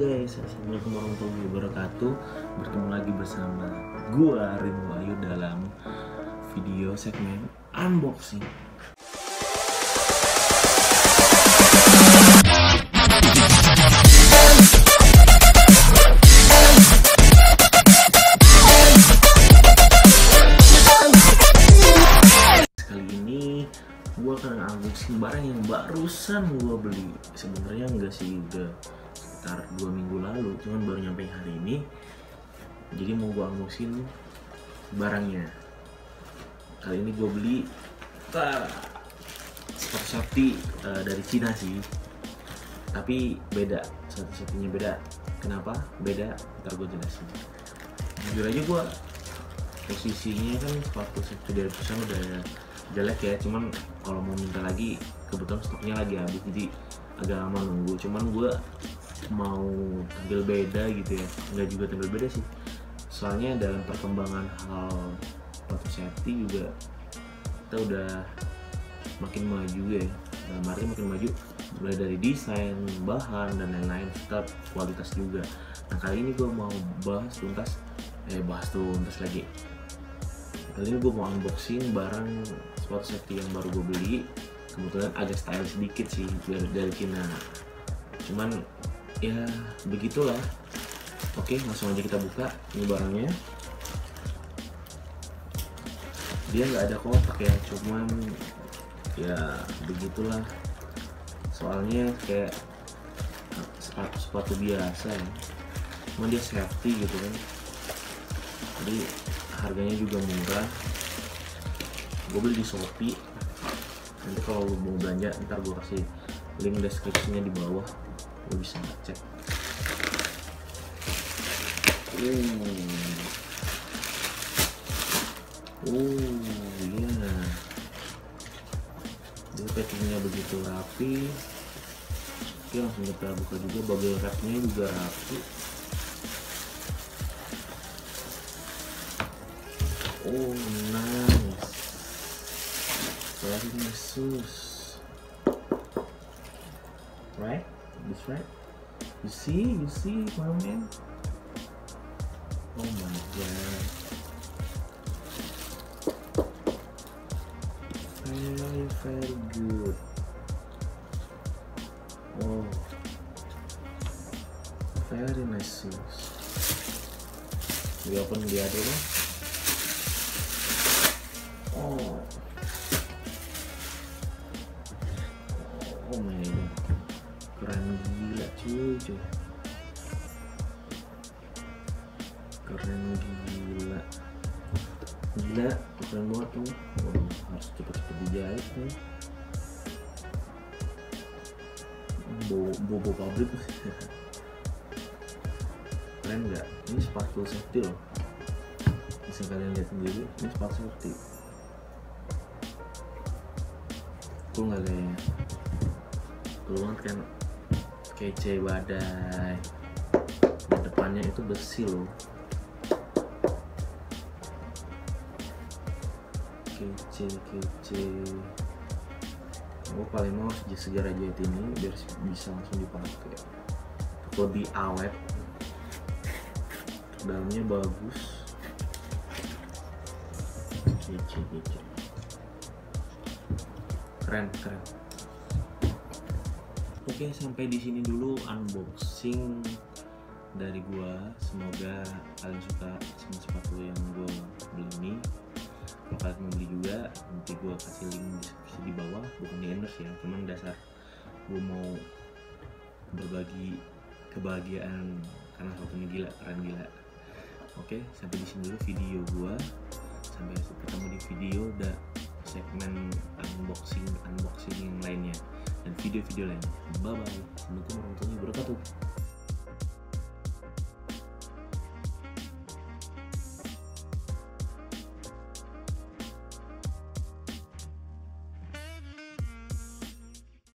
guys, assalamualaikum warahmatullahi wabarakatuh. Bertemu lagi bersama gua Rima dalam video segmen unboxing. Kali ini gua akan unboxing barang yang barusan gua beli. Sebenarnya enggak sih, udah sekitar 2 minggu lalu, cuman baru nyampe hari ini. Jadi mau gua unboxing barangnya. Kali ini gua beli sepatu dari Cina sih, tapi beda, satu-satunya beda. Kenapa beda? Ntar gue jelasin. Jujur aja gue posisinya kan sepatu dari perusahaan udah jelek ya, cuman kalau mau minta lagi kebetulan stoknya lagi habis, jadi agak lama nunggu. Cuman gue mau tampil beda gitu ya, nggak juga tampil beda sih, soalnya dalam perkembangan hal sepatu safety juga kita udah makin maju ya, dalam arti makin maju mulai dari desain, bahan dan lain-lain, serta kualitas juga. Nah kali ini gue mau bahas tuntas lagi. Kali ini gue mau unboxing barang sepatu safety yang baru gue beli. Kebetulan agak style sedikit sih dari Cina, cuman ya begitulah. Oke, langsung aja kita buka. Ini barangnya, dia nggak ada kotak ya, cuman ya begitulah, soalnya kayak sepatu biasa ya, cuman dia safety gitu kan, jadi harganya juga murah. Gue beli di Shopee. Nanti kalau lu mau belanja, ntar gue kasih link deskripsinya di bawah, lu bisa cek. Iya, dia packingnya begitu rapi. Oke, langsung kita buka juga. Bubble wrapnya juga rapi. Oh nice, very nice shoes, right? This right? You see, my man. Oh my god, very good. Oh, very nice shoes. We open the other one. Oh my god, keren gila cuy. Keren gila, keren banget tuh. Harus cepet-cepet dijahit nih. Bobo pabrik. Keren nggak? Ini sepatu safety loh, bisa kalian lihat sendiri. Ini sepatu safety. Cool nggak kayaknya? Cool banget kan, kece badai. Dan depannya itu besi loh, kece. Gue paling mau segera jahit ini biar bisa langsung dipakai, lebih awet. Dalamnya bagus, kece. Keren. Oke, sampai di sini dulu unboxing dari gua. Semoga kalian suka sama sepatu yang gua beli ini. Kalau kalian mau beli juga, nanti gua kasih link deskripsi di bawah. Bukan di endorse ya, cuman dasar gua mau berbagi kebahagiaan karena sepatunya gila, keren gila. Oke, sampai di sini dulu video gua. Sampai ketemu di video segmen unboxing yang lainnya dan video-video lainnya. Bye bye. Assalamualaikum warahmatullahi wabarakatuh.